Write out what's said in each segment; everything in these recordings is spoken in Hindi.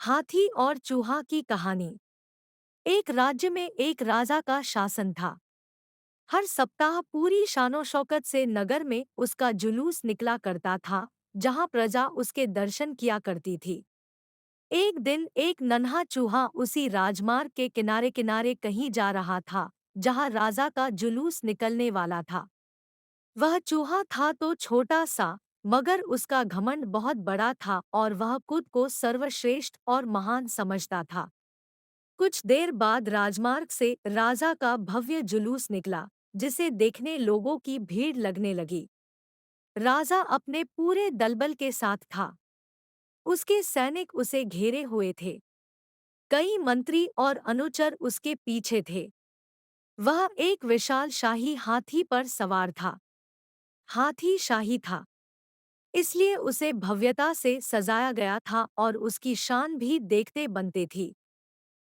हाथी और चूहा की कहानी। एक राज्य में एक राजा का शासन था। हर सप्ताह पूरी शानो शौकत से नगर में उसका जुलूस निकला करता था, जहां प्रजा उसके दर्शन किया करती थी। एक दिन एक नन्हा चूहा उसी राजमार्ग के किनारे किनारे कहीं जा रहा था, जहां राजा का जुलूस निकलने वाला था। वह चूहा था तो छोटा सा, मगर उसका घमंड बहुत बड़ा था और वह खुद को सर्वश्रेष्ठ और महान समझता था। कुछ देर बाद राजमार्ग से राजा का भव्य जुलूस निकला, जिसे देखने लोगों की भीड़ लगने लगी। राजा अपने पूरे दलबल के साथ था। उसके सैनिक उसे घेरे हुए थे। कई मंत्री और अनुचर उसके पीछे थे। वह एक विशाल शाही हाथी पर सवार था। हाथी शाही था, इसलिए उसे भव्यता से सजाया गया था और उसकी शान भी देखते बनते थी।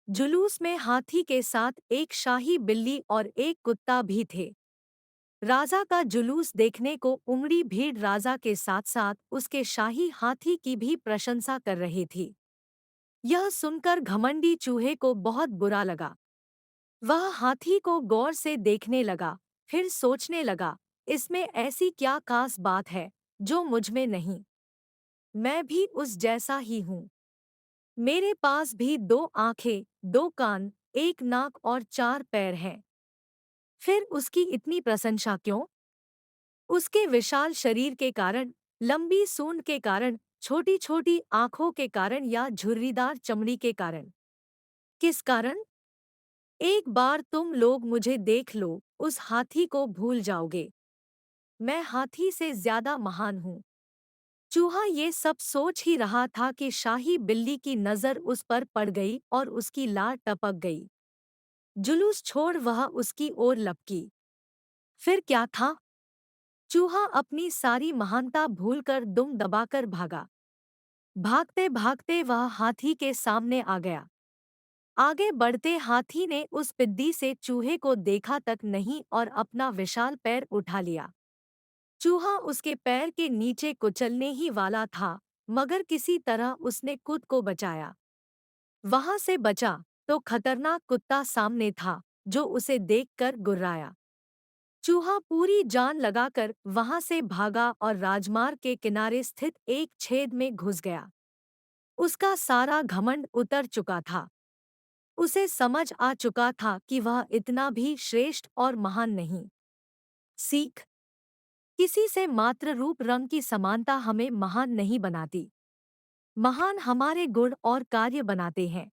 जुलूस में हाथी के साथ एक शाही बिल्ली और एक कुत्ता भी थे। राजा का जुलूस देखने को उमड़ी भीड़ राजा के साथ साथ उसके शाही हाथी की भी प्रशंसा कर रही थी। यह सुनकर घमंडी चूहे को बहुत बुरा लगा। वह हाथी को गौर से देखने लगा, फिर सोचने लगा, इसमें ऐसी क्या खास बात है जो मुझ में नहीं। मैं भी उस जैसा ही हूँ। मेरे पास भी दो आंखें, दो कान, एक नाक और चार पैर हैं। फिर उसकी इतनी प्रशंसा क्यों? उसके विशाल शरीर के कारण, लंबी सूंड के कारण, छोटी छोटी आंखों के कारण या झुर्रीदार चमड़ी के कारण? किस कारण? एक बार तुम लोग मुझे देख लो, उस हाथी को भूल जाओगे। मैं हाथी से ज्यादा महान हूँ। चूहा ये सब सोच ही रहा था कि शाही बिल्ली की नजर उस पर पड़ गई और उसकी लार टपक गई। जुलूस छोड़ वह उसकी ओर लपकी। फिर क्या था? चूहा अपनी सारी महानता भूलकर दुम दबाकर भागा। भागते भागते वह हाथी के सामने आ गया। आगे बढ़ते हाथी ने उस पिद्दी से चूहे को देखा तक नहीं और अपना विशाल पैर उठा लिया। चूहा उसके पैर के नीचे कुचलने ही वाला था, मगर किसी तरह उसने खुद को बचाया। वहां से बचा तो खतरनाक कुत्ता सामने था, जो उसे देखकर गुर्राया। चूहा पूरी जान लगाकर वहां से भागा और राजमार्ग के किनारे स्थित एक छेद में घुस गया। उसका सारा घमंड उतर चुका था। उसे समझ आ चुका था कि वह इतना भी श्रेष्ठ और महान नहीं। सीख: किसी से मात्र रूप रंग की समानता हमें महान नहीं बनाती। महान हमारे गुण और कार्य बनाते हैं।